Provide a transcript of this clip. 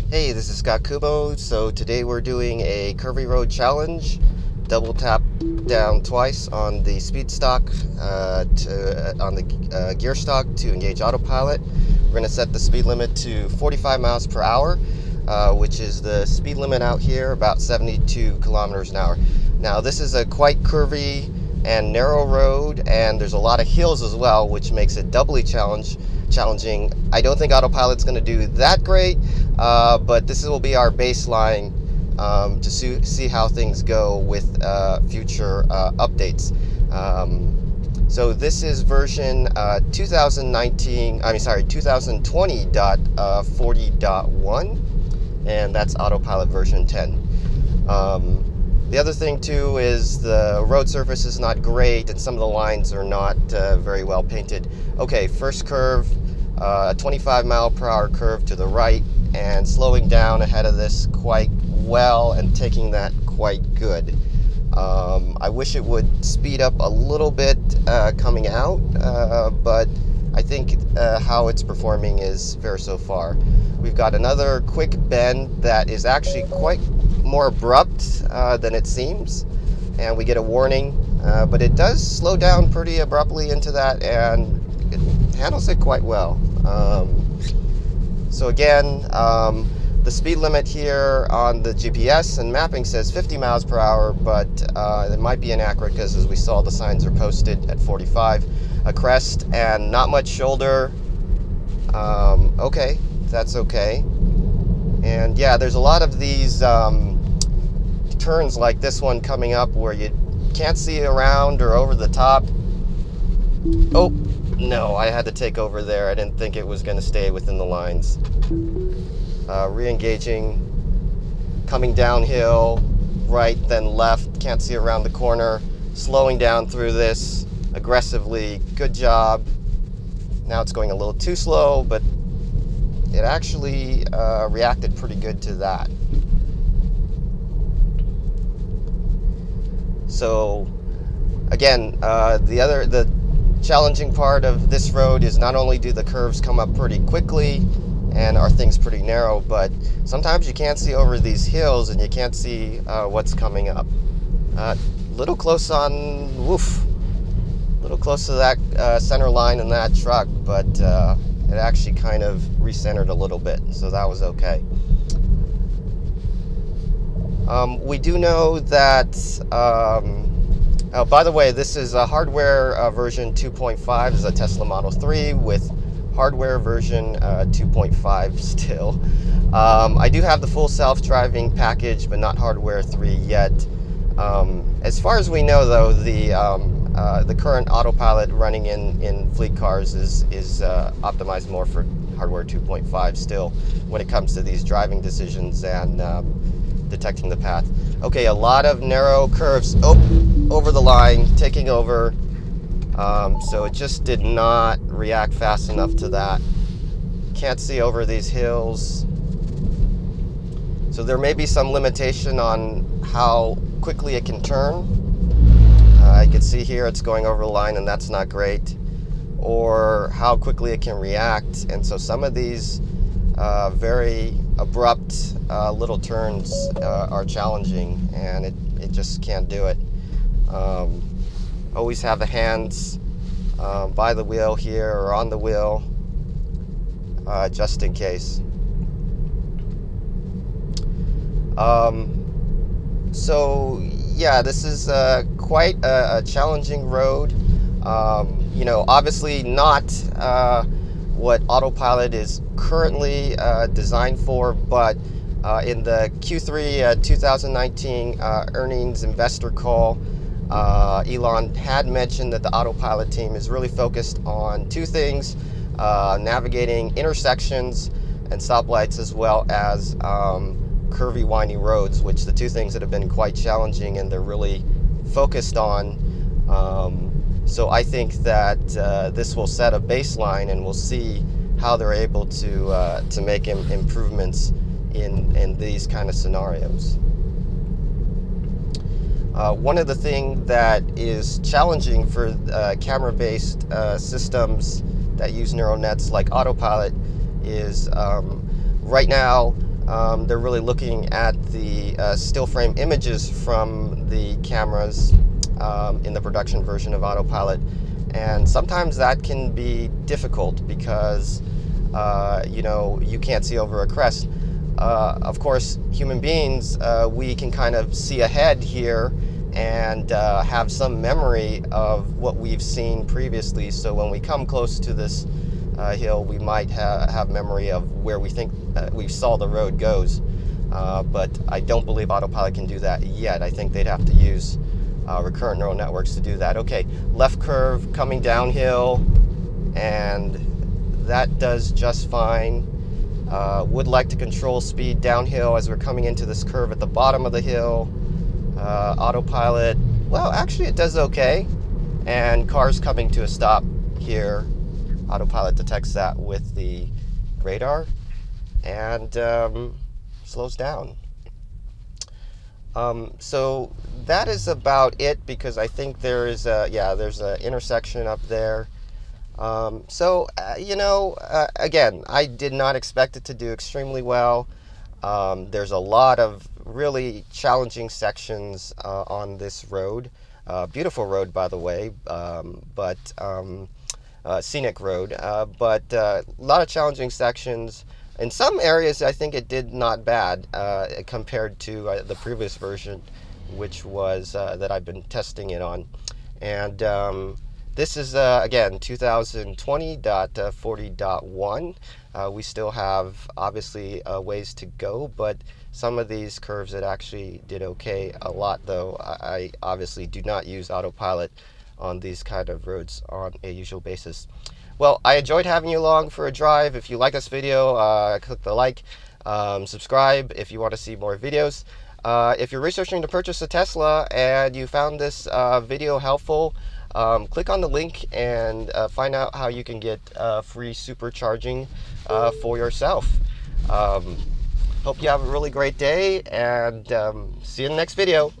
Hey, this is Kubo. So today we're doing a curvy road challenge. Double tap down twice on the speed stock on the gear stock to engage autopilot. We're going to set the speed limit to 45 miles per hour, which is the speed limit out here, about 72 kilometers an hour. Now this is a quite curvy and narrow road, and there's a lot of hills as well, which makes it doubly challenging. I don't think autopilot's going to do that great, but this will be our baseline to see how things go with future updates. So this is version 2020.40.1, and that's autopilot version 10. The other thing too is the road surface is not great, and some of the lines are not very well painted. Okay, first curve, a 25 mile per hour curve to the right, and slowing down ahead of this quite well and taking that quite good. I wish it would speed up a little bit coming out, but I think how it's performing is fair so far. We've got another quick bend that is actually quite more abrupt than it seems, and we get a warning, but it does slow down pretty abruptly into that, and it handles it quite well. So again, the speed limit here on the GPS and mapping says 50 miles per hour, but it might be inaccurate because, as we saw, the signs are posted at 45. A crest and not much shoulder. Okay, that's okay. And yeah, there's a lot of these turns like this one coming up where you can't see around or over the top. Oh, no, I had to take over there. I didn't think it was going to stay within the lines. Re-engaging, coming downhill, right then left, can't see around the corner, slowing down through this aggressively. Good job. Now it's going a little too slow, but it actually reacted pretty good to that. So again, the challenging part of this road is not only do the curves come up pretty quickly and are things pretty narrow, but sometimes you can't see over these hills and you can't see what's coming up. Little close on, little close to that center line in that truck, but it actually kind of recentered a little bit, so that was okay. We do know that, by the way, this is a hardware version 2.5, this is a Tesla Model 3 with hardware version 2.5 still. I do have the full self-driving package, but not hardware 3 yet. As far as we know, though, the current autopilot running in fleet cars is optimized more for hardware 2.5 still when it comes to these driving decisions and detecting the path. Okay, a lot of narrow curves over the line, taking over. So it just did not react fast enough to that. Can't see over these hills. So there may be some limitation on how quickly it can turn. I can see here it's going over the line, and that's not great. Or how quickly it can react. And so some of these very abrupt little turns are challenging, and it just can't do it. Always have the hands by the wheel here or on the wheel, just in case. So yeah, this is quite a challenging road. You know, obviously not what autopilot is currently designed for, but in the Q3 2019 earnings investor call, Elon had mentioned that the autopilot team is really focused on two things: navigating intersections and stoplights, as well as curvy, windy roads, which the two things that have been quite challenging and they're really focused on. So I think that this will set a baseline, and we'll see how they're able to make improvements in these kind of scenarios. One of the things that is challenging for camera-based systems that use neural nets like Autopilot is right now They're really looking at the still frame images from the cameras in the production version of Autopilot, and sometimes that can be difficult because you know, you can't see over a crest. Of course, human beings, we can kind of see ahead here and have some memory of what we've seen previously. So when we come close to this hill, we might have memory of where we think we saw the road goes. But I don't believe Autopilot can do that yet. I think they'd have to use recurrent neural networks to do that. Okay, left curve coming downhill, and that does just fine. Would like to control speed downhill as we're coming into this curve at the bottom of the hill. Autopilot, well, actually it does okay. And cars coming to a stop here. Autopilot detects that with the radar and slows down. So that is about it, because I think there is there's an intersection up there. You know, again, I did not expect it to do extremely well. There's a lot of really challenging sections on this road. Beautiful road, by the way, but scenic road, but a lot of challenging sections. In some areas, I think it did not bad compared to the previous version, which was that I've been testing it on. And this is, again, 2020.40.1. We still have, obviously, ways to go, but some of these curves it actually did okay. A lot, though, I obviously do not use Autopilot on these kind of roads on a usual basis. Well, I enjoyed having you along for a drive. If you like this video, click the like, subscribe if you want to see more videos. If you're researching to purchase a Tesla and you found this video helpful, click on the link and find out how you can get free supercharging for yourself. Hope you have a really great day, and see you in the next video.